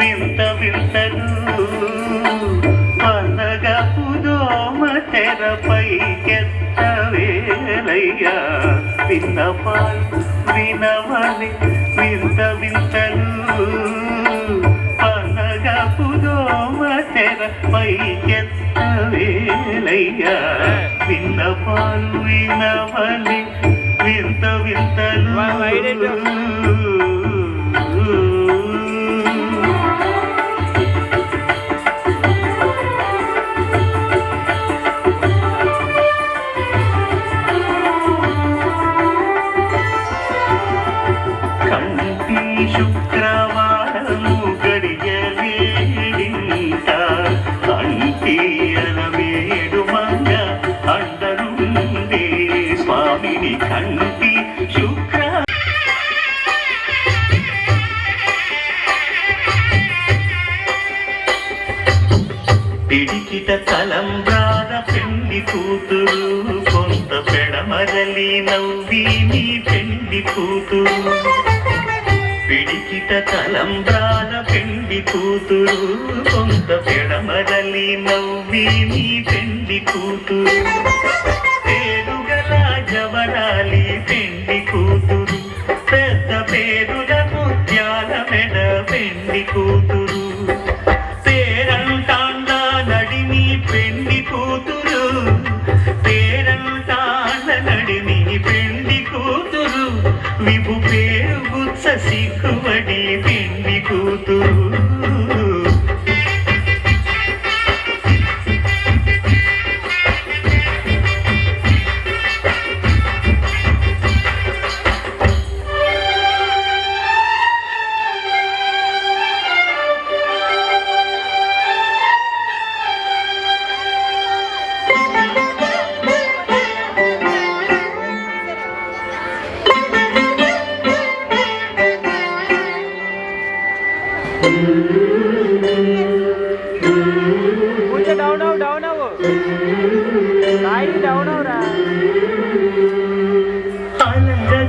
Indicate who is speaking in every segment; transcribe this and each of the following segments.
Speaker 1: వింత వింతలు పండగపు దోమ తెరపైకెత్తవేలయ్యా విన్నపాలు వినవని వింత వింతలు పండగపు దోమ తెరపైకెత్తవేలయ్యా విన్నపాలు వినవని వింత వింతలు శుక్రవారము గడియలేడింత అంటీయన వేడు మంగ అండనుండే స్వామిని కంటి శుక్ర పిడికిట తలంబ్రాల పెండి కూతురు కొంత పెడమరలి నవ్వి నీ పెండి కూతురు పిడికిట తలంబ్రాల పెండి కూతురు కొంత పెడమరలి నవ్వి నీ పెండి కూతురు పేరుగల జవరాలి పెండి కూతురు పెద్ద పేరుల ముత్యాల మెడ పెండి కూతురు పేరంటాండా నడిని పెండి కూతురు పేరంటాండ నడిని పెండి కూతురు విభు పేరు గుత్స సిగ్గుబడి పెండి కూతురు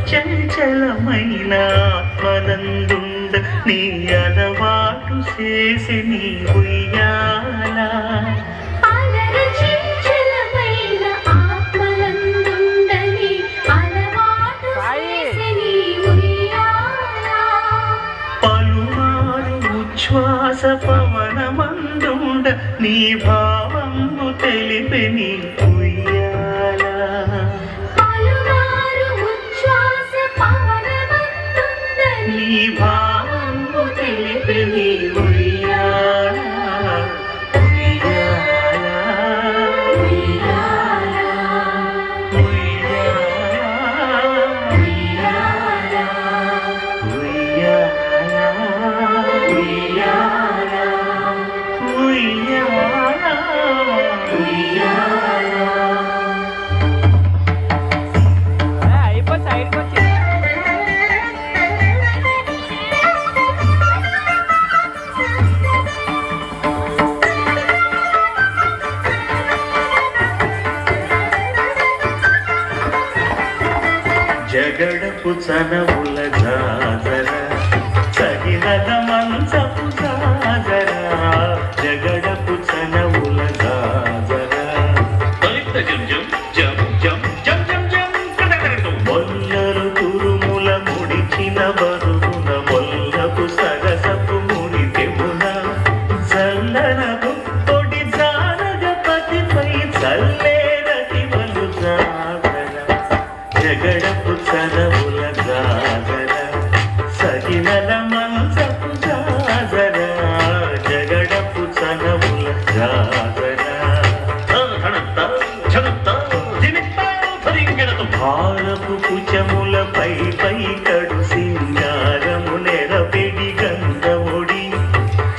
Speaker 1: చంచలమైన ఆత్మనందుండ నీ అలవాటు చేసి నీ ఉయ్యాల పలుమారు ఉచ్ఛ్వాస పవనమందుండ నీ భావంబు తెలిపి నీ ఉయ్యాల నీ భావంబు తెలిపి నీ ఉయ్యాల ఉయ్యాల ఉయ్యాల ఉయ్యాల ఉయ్యాల ఉయ్యాల ఉయ్యాల
Speaker 2: అయిపో సైడ్కి వచ్చి
Speaker 1: జగడపు చనవుల జాజర సగినద మంచపు జాజర జగడపు చనవుల జాజర మొల్లరు తురుముల ముడిచిన బరువున మొల్లపు సరసపు ముడి తెమున చల్లనపు పొడి జానగపతిపై చల్లేరటి వలు జాగర జగడపు చనవుల జాగర సగినల మంచపు జాగర జగడపు చనవుల జాగర భారపు కుచములపై పై కడు సింగారము నెరపెడి గంధముడి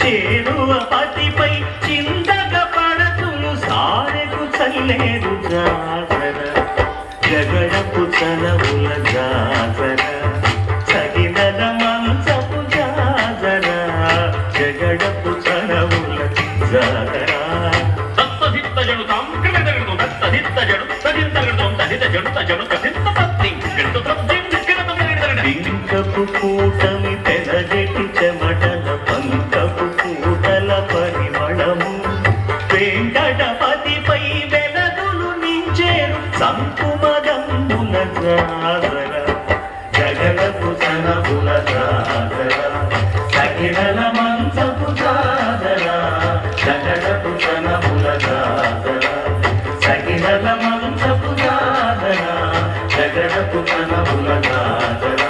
Speaker 1: చేరువ పతిపై చిందగ పడతులు సారెకు చల్లేరు జాగర జగడపు చనవుల జాగర సగినల మంచపు జాగర జగడపు చనవుల జాగర పింకపు కూటమి పెదగటి చెమటల పంకపు సంకుమదమ్ముల జాతర జగడపు సనబుల జాతర సగిడల మంచపు జాతర జగడపు సనబుల జాతర సగిడల మంచపు జాతర జగడపు సనబుల జాతర